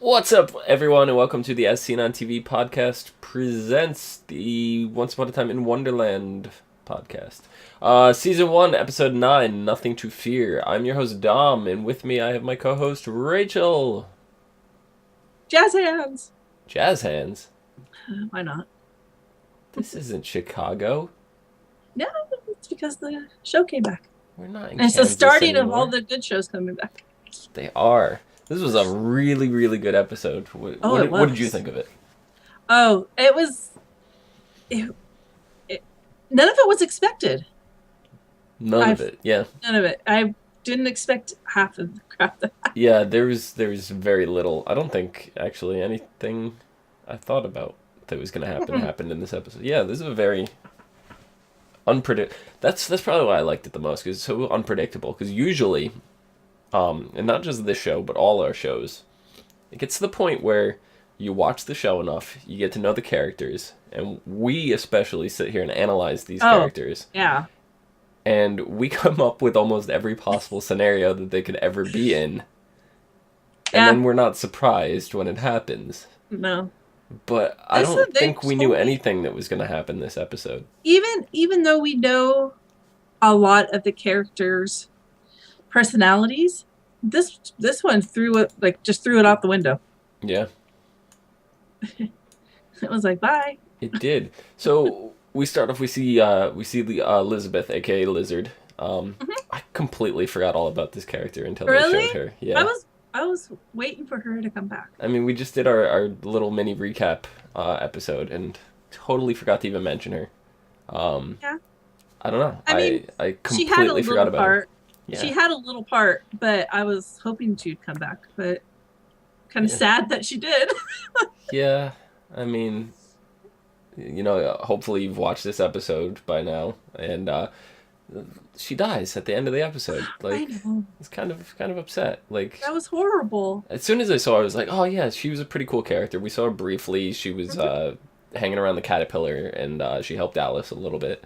What's up, everyone, and welcome to the As Seen on TV podcast presents the Once Upon a Time in Wonderland podcast. Season 1, Episode 9, Nothing to Fear. I'm your host, Dom, and with me I have my co-host, Rachel. Jazz hands! Jazz hands? Why not? This isn't Chicago. No, it's because the show came back. We're not in And it's the Kansas starting anymore. of all the good shows coming back. They are. This was a really, really good episode. What did you think of it? Oh, it was... none of it was expected. None of it, yeah. None of it. I didn't expect half of the crap that happened. Yeah, there was very little. I don't think, actually, anything I thought about that was going to happen happened in this episode. Yeah, this is a very unpredictable... That's probably why I liked it the most, because it's so unpredictable. Because usually... and not just this show, but all our shows, it gets to the point where you watch the show enough, you get to know the characters, and we especially sit here and analyze these characters. Yeah. And we come up with almost every possible scenario that they could ever be in. And then we're not surprised when it happens. No. But I don't think we knew anything that was going to happen this episode. Even though we know a lot of the characters' personalities, this one threw it out the window. Yeah. It was like, bye. It did. So we start off. We see the Elizabeth, aka Lizard. I completely forgot all about this character until they showed her. Yeah. I was waiting for her to come back. I mean, we just did our little mini recap episode and totally forgot to even mention her. Yeah. I don't know. I mean, I completely forgot about her. Yeah. She had a little part, but I was hoping she'd come back. But kind of sad that she did. Yeah, I mean, hopefully you've watched this episode by now, and she dies at the end of the episode. Like, I know. It's kind of upset. Like, that was horrible. As soon as I saw her, I was like, oh yeah, she was a pretty cool character. We saw her briefly. She was hanging around the caterpillar, and she helped Alice a little bit.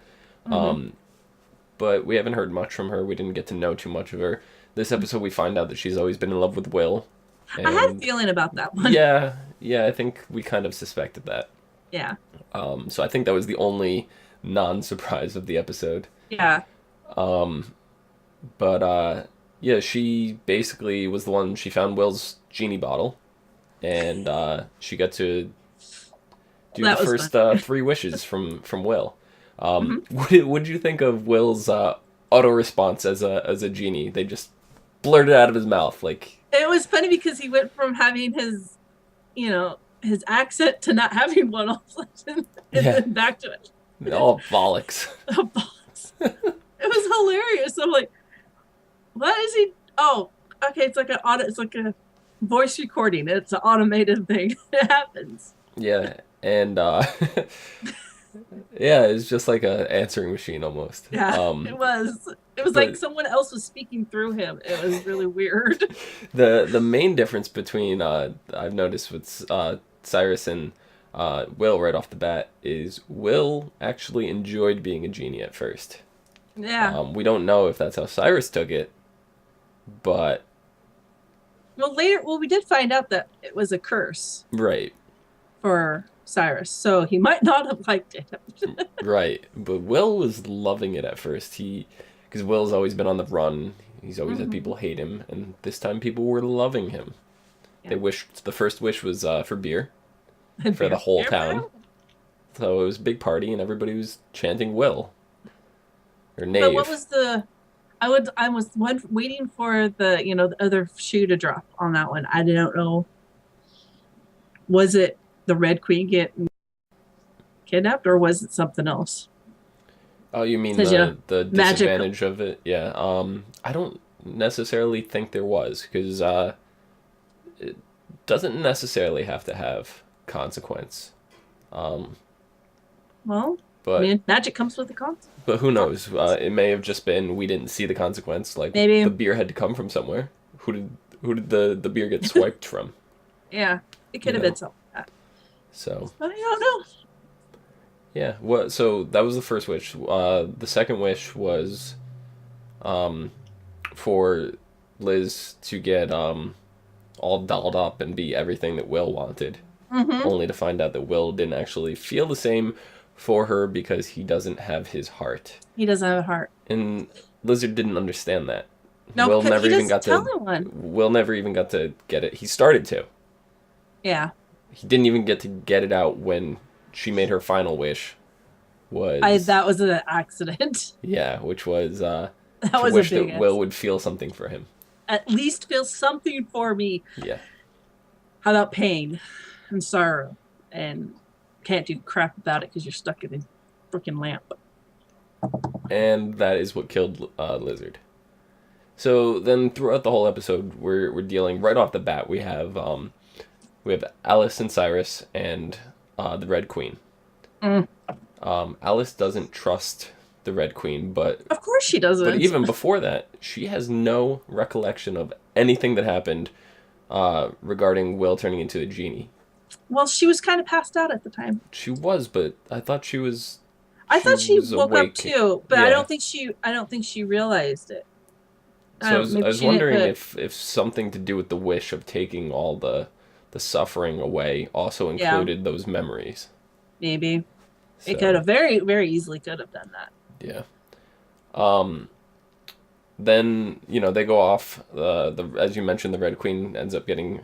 But we haven't heard much from her. We didn't get to know too much of her. This episode, we find out that she's always been in love with Will. I had a feeling about that one. Yeah, I think we kind of suspected that. Yeah. So I think that was the only non-surprise of the episode. Yeah. But she basically was the one. She found Will's genie bottle, and she got to do the first 3 wishes from Will. What did you think of Will's auto response as a genie? They just blurted out of his mouth like. It was funny because he went from having his accent to not having one all of a sudden, and then back to it. All bollocks. Bollocks. It was hilarious. I'm like, what is he? Oh, okay. It's like a voice recording. It's an automated thing. It happens. Yeah, and yeah, it's just like an answering machine almost. Yeah, it was. It was like someone else was speaking through him. It was really weird. The main difference between I've noticed with Cyrus and Will right off the bat is Will actually enjoyed being a genie at first. Yeah. We don't know if that's how Cyrus took it, but we did find out that it was a curse. Right. For Cyrus, so he might not have liked it. Right, but Will was loving it at first. Because Will's always been on the run. He's always had people hate him, and this time people were loving him. Yeah. The first wish was for beer for the whole town. So it was a big party, and everybody was chanting Will or Knave. But what was I was waiting for the other shoe to drop on that one. I don't know. Was it the Red Queen getting kidnapped, or was it something else? Oh, you mean the disadvantage of it? Yeah. I don't necessarily think there was, because it doesn't necessarily have to have consequence. Well, I mean, magic comes with the consequence. But who knows? It may have just been we didn't see the consequence. Like, maybe the beer had to come from somewhere. Who did the beer get swiped from? Yeah, it could have been something like that. So. But I don't know. Yeah. So that was the first wish. The second wish was, for Liz to get all dolled up and be everything that Will wanted, Mm-hmm. only to find out that Will didn't actually feel the same for her because he doesn't have his heart. He doesn't have a heart. And Lizard didn't understand that. No, because he doesn't tell anyone. Will never even got to get it. He started to. Yeah. He didn't even get to get it out when she made her final wish. That was an accident. Yeah, which was That to was wish a big that Will would feel something for him. At least feel something for me. Yeah. How about pain and sorrow and can't do crap about it because you're stuck in a freaking lamp. And that is what killed Lizard. So then throughout the whole episode, we're dealing right off the bat. We have Alice and Cyrus and the Red Queen. Mm. Alice doesn't trust the Red Queen, but of course she doesn't. But even before that, she has no recollection of anything that happened regarding Will turning into a genie. Well, she was kind of passed out at the time. She was, but I thought she was. I thought she woke up too, but yeah. I don't think she realized it. So I was wondering if something to do with the wish of taking all the suffering away also included those memories. Maybe. So. It could have very, very easily could have done that. Yeah. Then, they go off. As you mentioned, the Red Queen ends up getting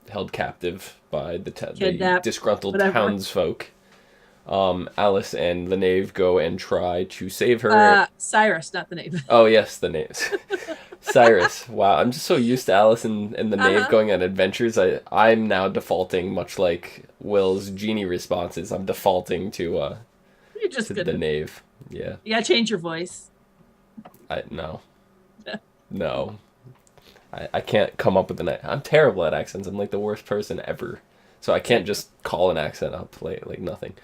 held captive by the disgruntled townsfolk. Alice and the Knave go and try to save her. Cyrus, not the Knave. Oh, yes, the Knave. Cyrus. Wow, I'm just so used to Alice and the Knave going on adventures. I'm now defaulting, much like Will's genie responses. I'm defaulting to You're just to the Knave. Yeah. You gotta change your voice. No. No. I can't come up with an accent. I'm terrible at accents. I'm like the worst person ever. So I can't just call an accent up like nothing.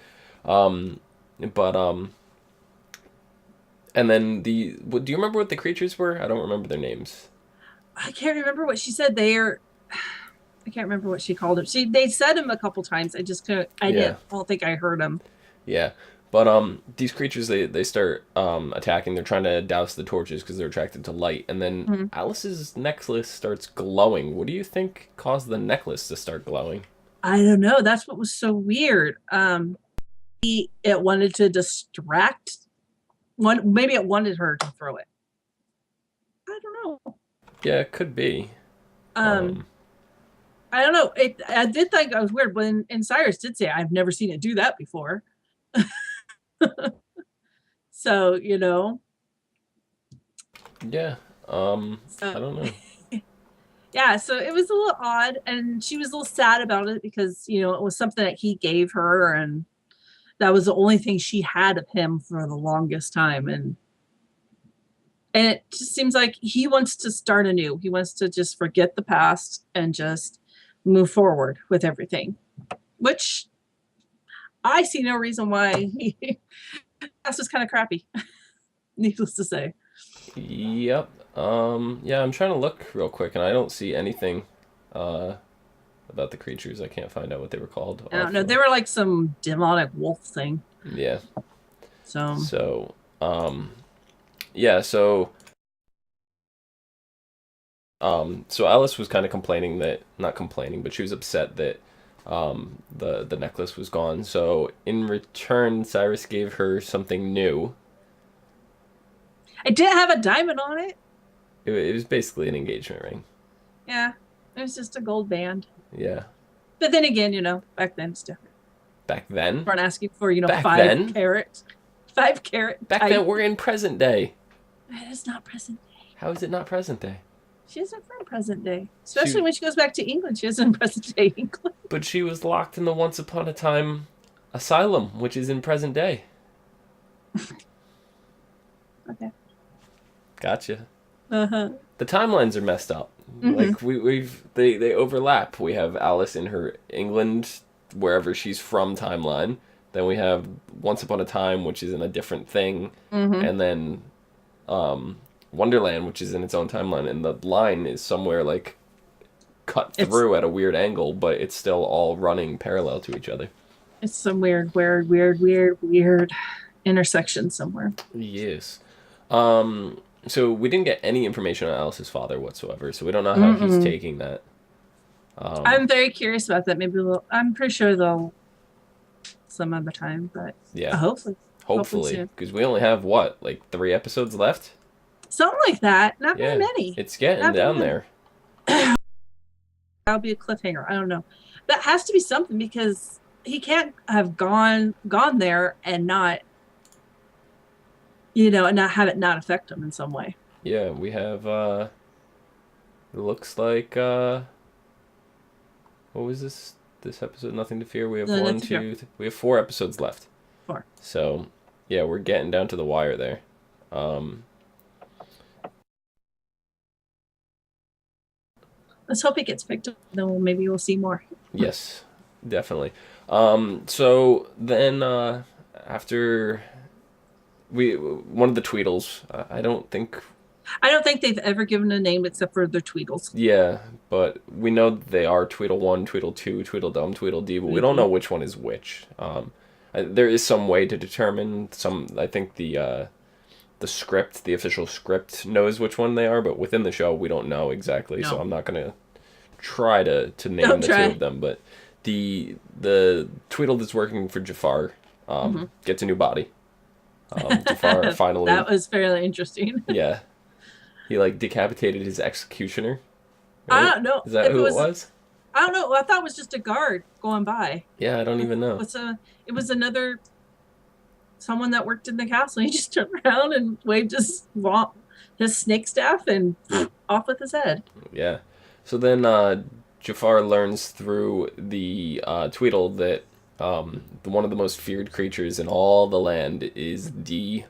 And then do you remember what the creatures were? I don't remember their names. I can't remember what she said. I can't remember what she called them. They said them a couple times. I just couldn't. I don't think I heard them. Yeah, but these creatures they start attacking. They're trying to douse the torches because they're attracted to light. And then Alice's necklace starts glowing. What do you think caused the necklace to start glowing? I don't know. That's what was so weird. It wanted to distract. Maybe it wanted her to throw it. I don't know. Yeah, it could be. I don't know. I did think it was weird, but and Cyrus did say, "I've never seen it do that before." So Yeah. I don't know. Yeah, so it was a little odd, and she was a little sad about it because it was something that he gave her, and that was the only thing she had of him for the longest time, and it just seems like he wants to start anew. He wants to just forget the past and just move forward with everything, which I see no reason why. That's just kind of crappy, needless to say. Yep. Yeah, I'm trying to look real quick, and I don't see anything about the creatures. I can't find out what they were called. I don't know. They were like some demonic wolf thing. Yeah. So. Yeah. So Alice was kind of not complaining, but she was upset that the necklace was gone. So in return, Cyrus gave her something new. It didn't have a diamond on it. It was basically an engagement ring. Yeah, it was just a gold band. Yeah. But then again, back then it's different. Back then? We're not asking for, back 5 then? carat. 5 carat. Back then, we're in present day. It is not present day. How is it not present day? She isn't from present day. Especially when she goes back to England. She isn't present day England. But she was locked in the Once Upon a Time asylum, which is in present day. Okay. Gotcha. Uh-huh. The timelines are messed up. Like they overlap. We have Alice in her England, wherever she's from timeline. Then we have Once Upon a Time, which is in a different thing, and then Wonderland, which is in its own timeline, and the line is somewhere like cut through at a weird angle, but it's still all running parallel to each other. It's some weird intersection somewhere. Yes. So we didn't get any information on Alice's father whatsoever. So we don't know how he's Mm-mm. taking that. I'm very curious about that. Maybe I'm pretty sure they'll some other time, but Yeah, hopefully hopefully, soon. because we only have what, like 3 episodes left. Something like that. Not very Yeah, many. it's getting Not very down many. there. That'll be a cliffhanger. I don't know. That has to be something because he can't have gone there and not, and not have it not affect him in some way. Yeah, we have. It looks like. What was this? This episode, Nothing to Fear. We have No, one, that's fair. two. We have 4 episodes left. Four. So, yeah, we're getting down to the wire there. Um, Let's hope it gets picked up. Then maybe we'll see more. yes, definitely. So then after one of the Tweedles, I don't think they've ever given a name except for their Tweedles. yeah, but we know they are Tweedle 1, Tweedle 2, Tweedledum, Tweedledee, but we don't know which one is which. There is some way to determine some. I think the script, the official script, knows which one they are, but within the show we don't know exactly. No. So I'm not gonna try to name Don't the try. two of them. But the Tweedle that's working for Jafar gets a new body. Jafar finally. That was fairly interesting. Yeah, he like decapitated his executioner. I Right? don't know Is that if who it was? I don't know. I thought it was just a guard going by. Yeah, I don't even know. It was another someone that worked in the castle. He just turned around and waved his snake staff and off with his head. Yeah. So then Jafar learns through the Tweedle that one of the most feared creatures in all the land is the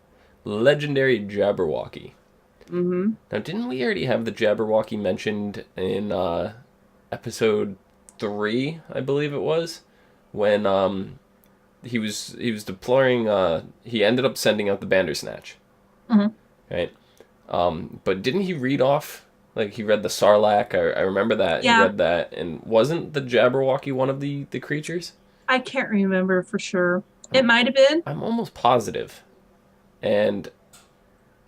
legendary Jabberwocky. Mm-hmm. Now, didn't we already have the Jabberwocky mentioned in episode 3, I believe it was, when he was deploying. He ended up sending out the Bandersnatch, Mm-hmm. right? But didn't he read off? Like, he read the Sarlacc. I remember that. Yeah. He read that. And wasn't the Jabberwocky one of the creatures? I can't remember for sure. It might have been. I'm almost positive. And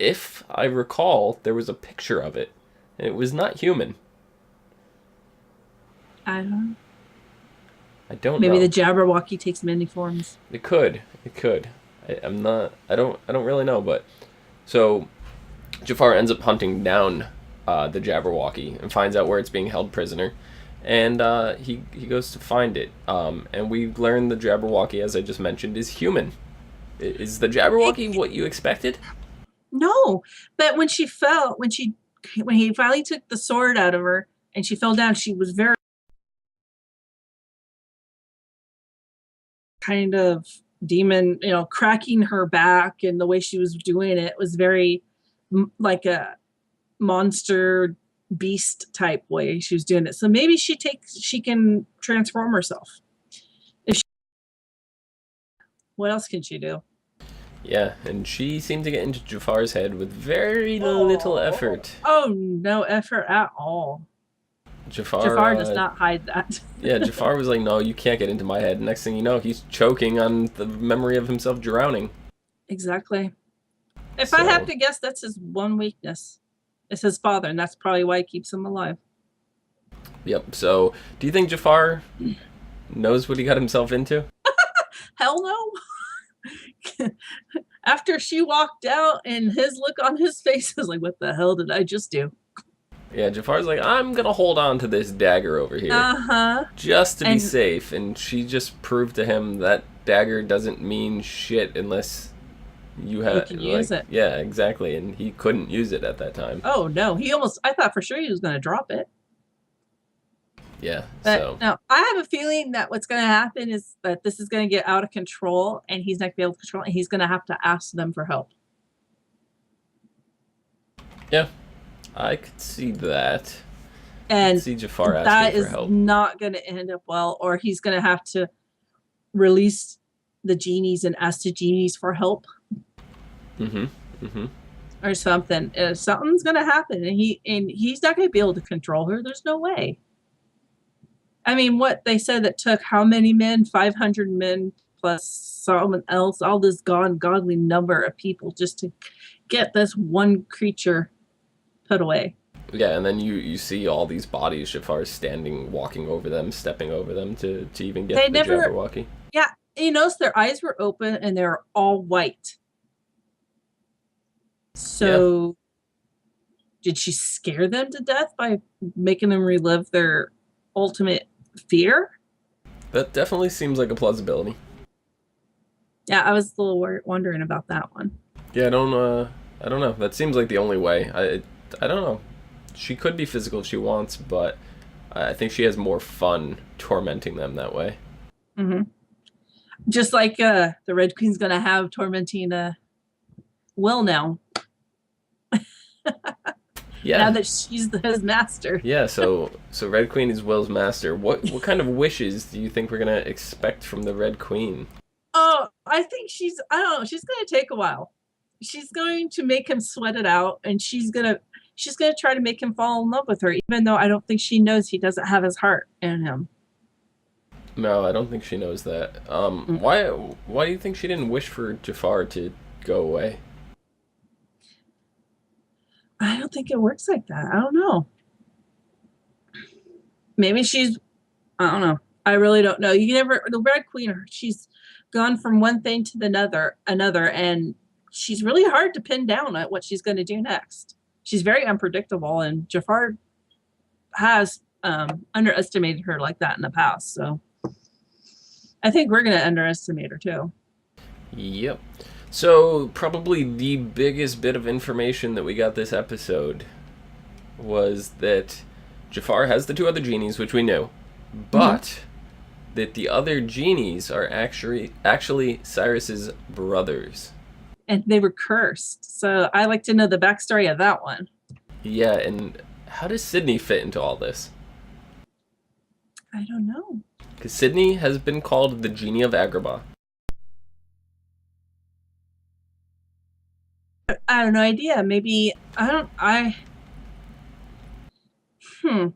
if I recall, there was a picture of it. And it was not human. I don't know. I don't Maybe know. the Jabberwocky takes many forms. It could. It could. I'm not. I don't really know. But so Jafar ends up hunting down the Jabberwocky and finds out where it's being held prisoner, and he goes to find it. And we learn the Jabberwocky, as I just mentioned, is human. Is the Jabberwocky what you expected? No, but when he finally took the sword out of her and she fell down, she was very kind of demon, cracking her back, and the way she was doing it was very like a monster beast type way she was doing it. So maybe she can transform herself. What else can she do? Yeah, and she seemed to get into Jafar's head with very little effort. Oh, no effort at all. Jafar does not hide that. Yeah, Jafar was like, no, you can't get into my head. Next thing you know, he's choking on the memory of himself drowning. Exactly. If I have to guess, that's his one weakness. It's his father, and that's probably why he keeps him alive. Yep, so do you think Jafar knows what he got himself into? Hell no. After she walked out and his look on his face is like, what the hell did I just do? Yeah, Jafar's like, I'm gonna hold on to this dagger over here. Just to be safe. And she just proved to him that dagger doesn't mean shit unless you can use it. Yeah, exactly. And he couldn't use it at that time. Oh no, I thought for sure he was gonna drop it. Yeah. But no, I have a feeling that what's gonna happen is that this is gonna get out of control and he's not gonna be able to control it, and he's gonna have to ask them for help. Yeah. I could see that. And I could see Jafar asking for help. That is not going to end up well, or he's going to have to release the genies and ask the genies for help. Or something. Something's going to happen, and he's not going to be able to control her. There's no way. I mean, what they said that took how many men? 500 men plus someone else, all this godly number of people just to get this one creature put away. Yeah, and then you see all these bodies, Jafar's standing, walking over them, stepping over them to even get They to the never, Jabberwocky. yeah, you notice their eyes were open and they're all white. So, did she scare them to death by making them relive their ultimate fear? That definitely seems like a plausibility. Yeah, I was a little wondering about that one. Yeah, I don't know. That seems like the only way. I don't know. She could be physical if she wants, but I think she has more fun tormenting them that way. Mm-hmm. Just like the Red Queen's gonna have tormenting Will now. Yeah. Now that she's his master. Yeah. So Red Queen is Will's master. What kind of wishes do you think we're gonna expect from the Red Queen? Oh, I think I don't know. She's gonna take a while. She's going to make him sweat it out, and she's gonna try to make him fall in love with her, even though I don't think she knows he doesn't have his heart in him. No, I don't think she knows that. Why do you think she didn't wish for Jafar to go away? I don't think it works like that. I don't know. Maybe I don't know. I really don't know. The Red Queen, she's gone from one thing to another, and she's really hard to pin down at what she's going to do next. She's very unpredictable, and Jafar has underestimated her like that in the past. So I think we're going to underestimate her too. Yep. So probably the biggest bit of information that we got this episode was that Jafar has the two other genies, which we knew, but that the other genies are actually Cyrus's brothers. And they were cursed. So I like to know the backstory of that one. Yeah, and how does Sydney fit into all this? I don't know. Because Sydney has been called the Genie of Agrabah. I have no idea. Maybe I mean,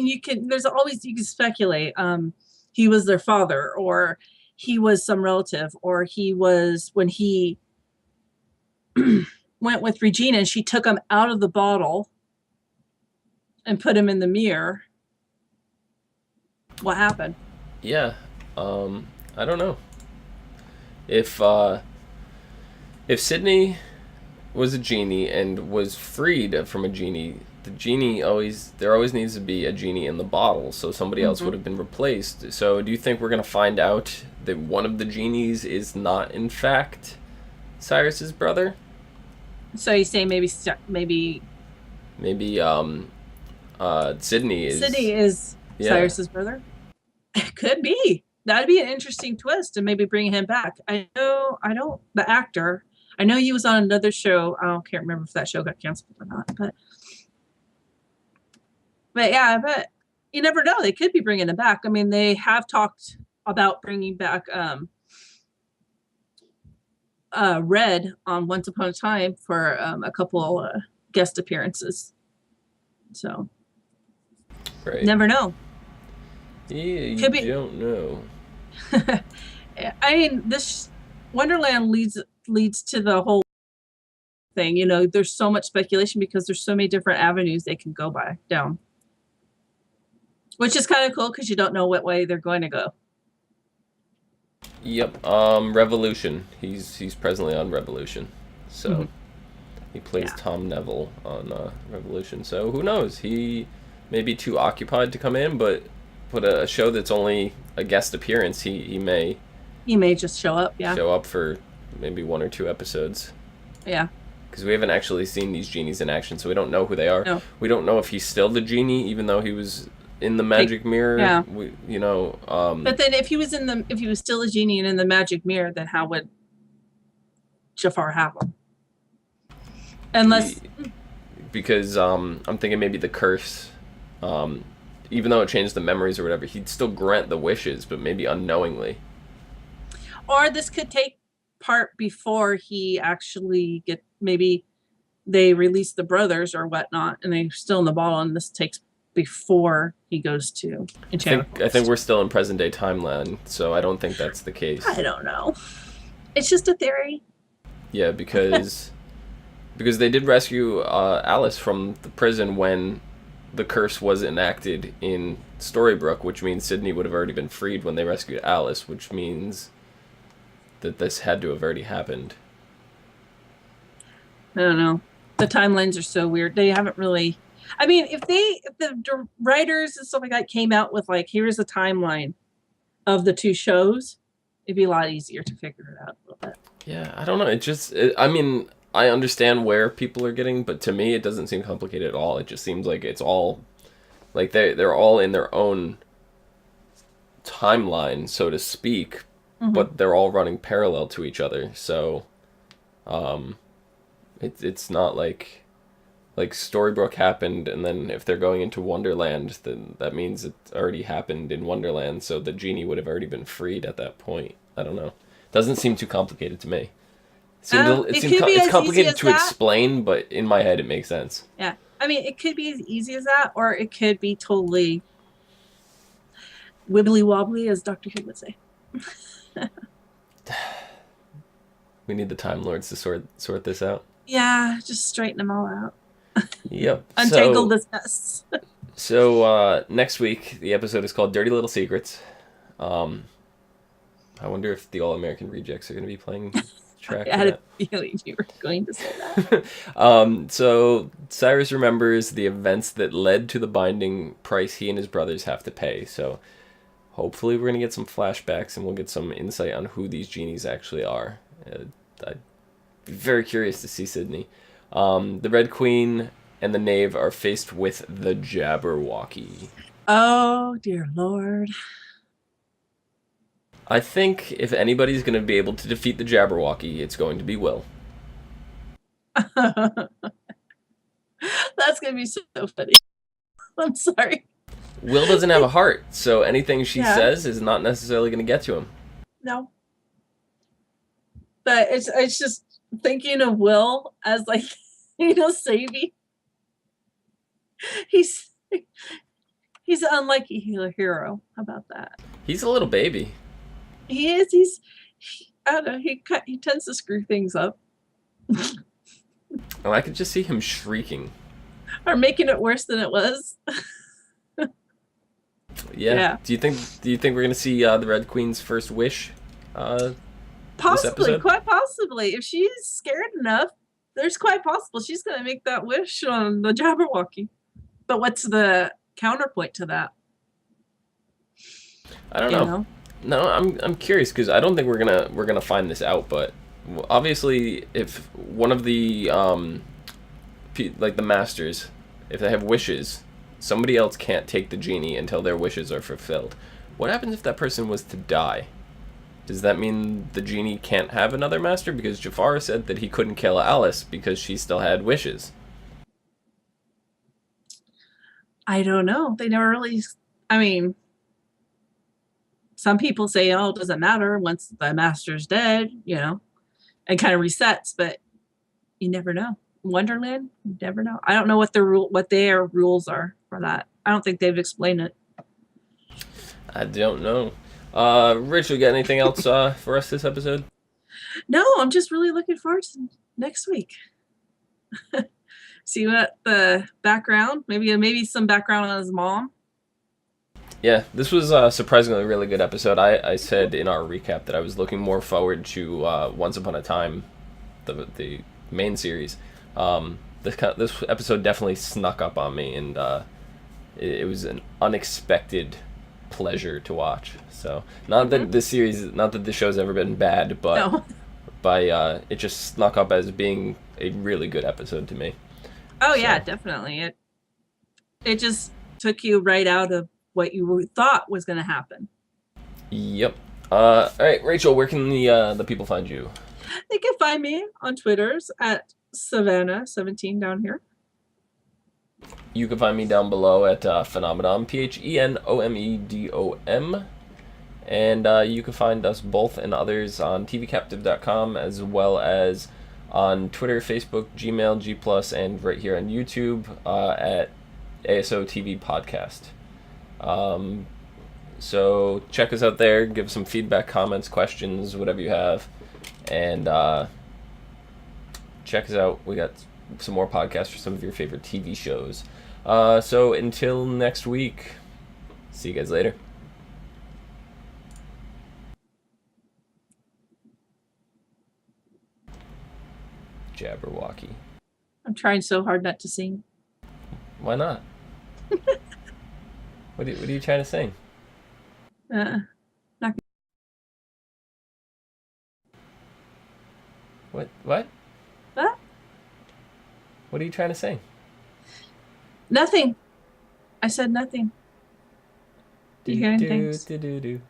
you can speculate. He was their father, or he was some relative, or he was when he went with Regina and she took him out of the bottle and put him in the mirror. What happened? Yeah, I don't know. If Sydney was a genie and was freed from a genie, there always needs to be a genie in the bottle, so somebody else would have been replaced. So do you think we're going to find out that one of the genies is not in fact Cyrus's brother? So you say maybe Sydney is Cyrus's brother? It could be. That'd be an interesting twist, and maybe bring him back. The actor. I know he was on another show. I can't remember if that show got canceled or not, but yeah, but you never know. They could be bringing him back. I mean, they have talked about bringing back Red on Once Upon a Time for a couple guest appearances. So, right. Never know. Yeah, you don't know. I mean, this Wonderland leads to the whole thing. You know, there's so much speculation because there's so many different avenues they can go down, which is kind of cool because you don't know what way they're going to go. Yep. Revolution. He's presently on Revolution, so he plays Tom Neville on Revolution. So who knows? He may be too occupied to come in, but a show that's only a guest appearance, he may just show up. Yeah. Show up for maybe 1 or 2 episodes. Yeah. Because we haven't actually seen these genies in action, so we don't know who they are. No. We don't know if he's still the genie, even though he was in the magic mirror. Yeah. But then if he was still a genie and in the magic mirror, then how would Jafar have him? Unless because I'm thinking maybe the curse, even though it changed the memories or whatever, he'd still grant the wishes, but maybe unknowingly. Or this could take part before he actually maybe they release the brothers or whatnot, and they're still in the bottle, and this takes before he goes to Enchanted Forest. I think we're still in present day timeline, so I don't think that's the case. I don't know. It's just a theory. Yeah, because Because they did rescue Alice from the prison when the curse was enacted in Storybrooke, which means Sydney would have already been freed when they rescued Alice, which means that this had to have already happened. I don't know. The timelines are so weird. They haven't really. I mean, if the writers and stuff like that came out with like, here's a timeline of the two shows, it'd be a lot easier to figure it out a little bit. Yeah, I don't know. I mean, I understand where people are getting, but to me, it doesn't seem complicated at all. It just seems like it's all, like they're all in their own timeline, so to speak, but they're all running parallel to each other. So, it's not like Storybrooke happened, and then if they're going into Wonderland, then that means it already happened in Wonderland, so the genie would have already been freed at that point. I don't know. Doesn't seem too complicated to me. It's complicated to explain, but in my head it makes sense. Yeah. I mean, it could be as easy as that, or it could be totally wibbly wobbly, as Dr. Who would say. We need the Time Lords to sort this out. Yeah, just straighten them all out. Yep. Untangle this mess. So next week, the episode is called Dirty Little Secrets. I wonder if the All-American Rejects are going to be playing track. I had a feeling you were going to say that. So Cyrus remembers the events that led to the binding price he and his brothers have to pay. So hopefully we're going to get some flashbacks and we'll get some insight on who these genies actually are. I'd be very curious to see Sydney. The Red Queen and the Knave are faced with the Jabberwocky. Oh, dear Lord. I think if anybody's going to be able to defeat the Jabberwocky, it's going to be Will. That's going to be so funny. I'm sorry. Will doesn't have a heart, so anything she says is not necessarily going to get to him. No. But it's just thinking of Will as like, saving. He's an unlucky hero. How about that? He's a little baby. He is. I don't know. He tends to screw things up. And I could just see him shrieking. Or making it worse than it was. Yeah. Do you think we're gonna see the Red Queen's first wish? Possibly, quite possibly. If she's scared enough, there's quite possible she's gonna make that wish on the Jabberwocky. But what's the counterpoint to that? I don't know. No, I'm curious because I don't think we're gonna find this out. But obviously, if one of the like the masters, if they have wishes, somebody else can't take the genie until their wishes are fulfilled. What happens if that person was to die? Does that mean the genie can't have another master? Because Jafar said that he couldn't kill Alice because she still had wishes. I don't know. They never really. I mean, some people say, "Oh, it doesn't matter once the master's dead," and kind of resets. But you never know. Wonderland, you never know. I don't know what their rules are for that. I don't think they've explained it. I don't know. Rachel, got anything else for us this episode? No, I'm just really looking forward to next week. See what the background, maybe some background on his mom. Yeah, this was a surprisingly really good episode. I said in our recap that I was looking more forward to Once Upon a Time, the main series. This episode definitely snuck up on me, and it was an unexpected pleasure to watch. So not that the show's ever been bad, but it just snuck up as being a really good episode to me. Oh yeah, definitely. It just took you right out of what you thought was going to happen. Yep. All right, Rachel, where can the people find you? They can find me on Twitter's at Savannah17 down here. You can find me down below at Phenomedom, PHENOMEDOM. And you can find us both and others on tvcaptive.com, as well as on Twitter, Facebook, Gmail, G+, and right here on YouTube at ASOTV Podcast. So check us out there, give some feedback, comments, questions, whatever you have. And check us out. We got some more podcasts for some of your favorite TV shows. So until next week, see you guys later. Jabberwocky. I'm trying so hard not to sing. Why not? What are you trying to sing? Not What? What? What are you trying to sing? Nothing. I said nothing. Do you hear anything? Do.